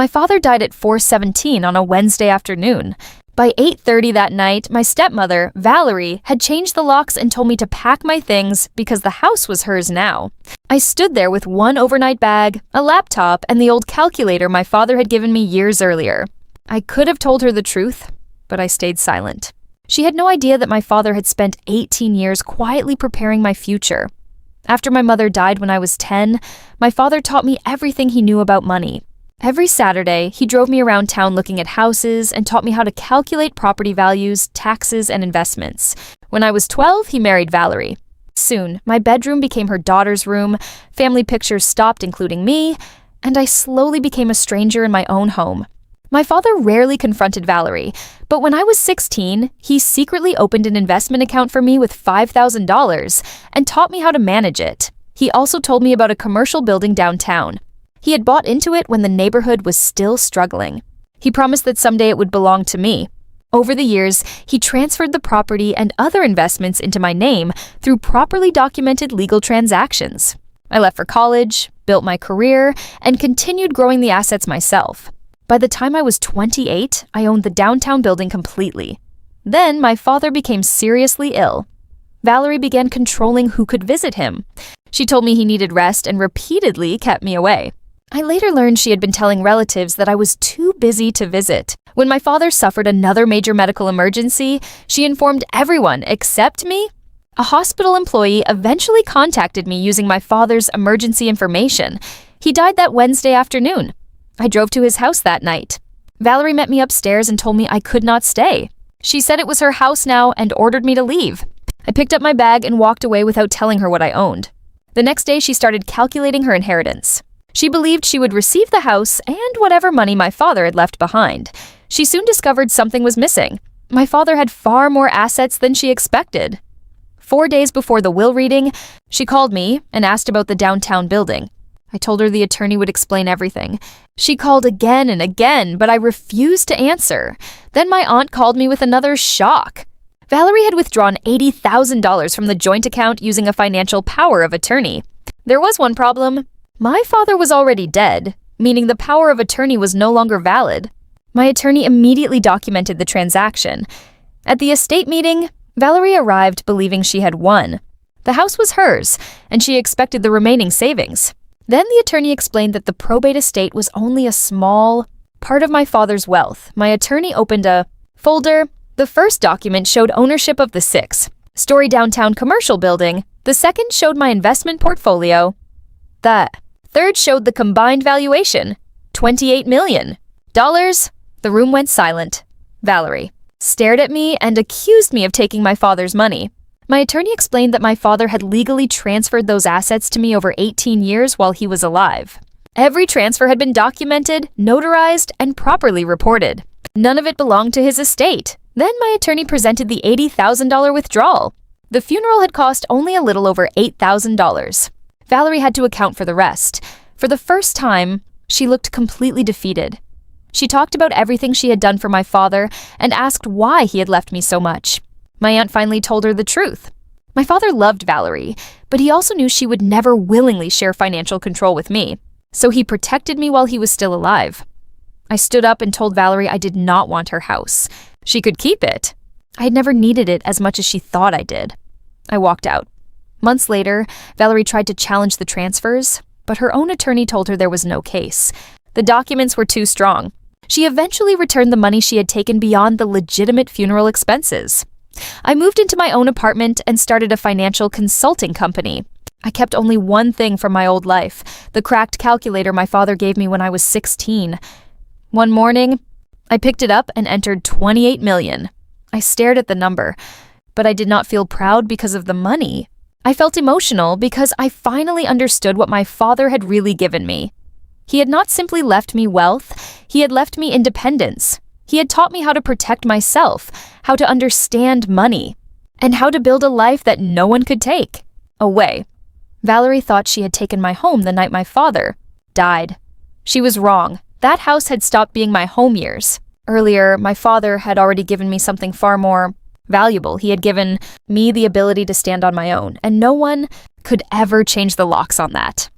My father died at 4:17 on a Wednesday afternoon. By 8:30 that night, my stepmother, Valerie, had changed the locks and told me to pack my things because the house was hers now. I stood there with one overnight bag, a laptop, and the old calculator my father had given me years earlier. I could have told her the truth, but I stayed silent. She had no idea that my father had spent 18 years quietly preparing my future. After my mother died when I was 10, my father taught me everything he knew about money. Every Saturday, he drove me around town looking at houses and taught me how to calculate property values, taxes, and investments. When I was 12, he married Valerie. Soon, my bedroom became her daughter's room, family pictures stopped including me, and I slowly became a stranger in my own home. My father rarely confronted Valerie, but when I was 16, he secretly opened an investment account for me with $5,000 and taught me how to manage it. He also told me about a commercial building downtown. He had bought into it when the neighborhood was still struggling. He promised that someday it would belong to me. Over the years, he transferred the property and other investments into my name through properly documented legal transactions. I left for college, built my career, and continued growing the assets myself. By the time I was 28, I owned the downtown building completely. Then my father became seriously ill. Valerie began controlling who could visit him. She told me he needed rest and repeatedly kept me away. I later learned she had been telling relatives that I was too busy to visit. When my father suffered another major medical emergency, she informed everyone except me. A hospital employee eventually contacted me using my father's emergency information. He died that Wednesday afternoon. I drove to his house that night. Valerie met me upstairs and told me I could not stay. She said it was her house now and ordered me to leave. I picked up my bag and walked away without telling her what I owned. The next day, she started calculating her inheritance. She believed she would receive the house and whatever money my father had left behind. She soon discovered something was missing. My father had far more assets than she expected. 4 days before the will reading, she called me and asked about the downtown building. I told her the attorney would explain everything. She called again and again, but I refused to answer. Then my aunt called me with another shock. Valerie had withdrawn $80,000 from the joint account using a financial power of attorney. There was one problem. My father was already dead, meaning the power of attorney was no longer valid. My attorney immediately documented the transaction. At the estate meeting, Valerie arrived believing she had won. The house was hers, and she expected the remaining savings. Then the attorney explained that the probate estate was only a small part of my father's wealth. My attorney opened a folder. The first document showed ownership of the 6-story downtown commercial building. The second showed my investment portfolio. The third showed the combined valuation, $28 million. The room went silent. Valerie stared at me and accused me of taking my father's money. My attorney explained that my father had legally transferred those assets to me over 18 years while he was alive. Every transfer had been documented, notarized, and properly reported. None of it belonged to his estate. Then my attorney presented the $80,000 withdrawal. The funeral had cost only a little over $8,000. Valerie had to account for the rest. For the first time, she looked completely defeated. She talked about everything she had done for my father and asked why he had left me so much. My aunt finally told her the truth. My father loved Valerie, but he also knew she would never willingly share financial control with me, so he protected me while he was still alive. I stood up and told Valerie I did not want her house. She could keep it. I had never needed it as much as she thought I did. I walked out. Months later, Valerie tried to challenge the transfers, but her own attorney told her there was no case. The documents were too strong. She eventually returned the money she had taken beyond the legitimate funeral expenses. I moved into my own apartment and started a financial consulting company. I kept only one thing from my old life, the cracked calculator my father gave me when I was 16. One morning, I picked it up and entered $28 million. I stared at the number, but I did not feel proud because of the money. I felt emotional because I finally understood what my father had really given me. He had not simply left me wealth, he had left me independence. He had taught me how to protect myself, how to understand money, and how to build a life that no one could take away. Valerie thought she had taken my home the night my father died. She was wrong. That house had stopped being my home years. Earlier, my father had already given me something far more valuable. He had given me the ability to stand on my own, and no one could ever change the locks on that.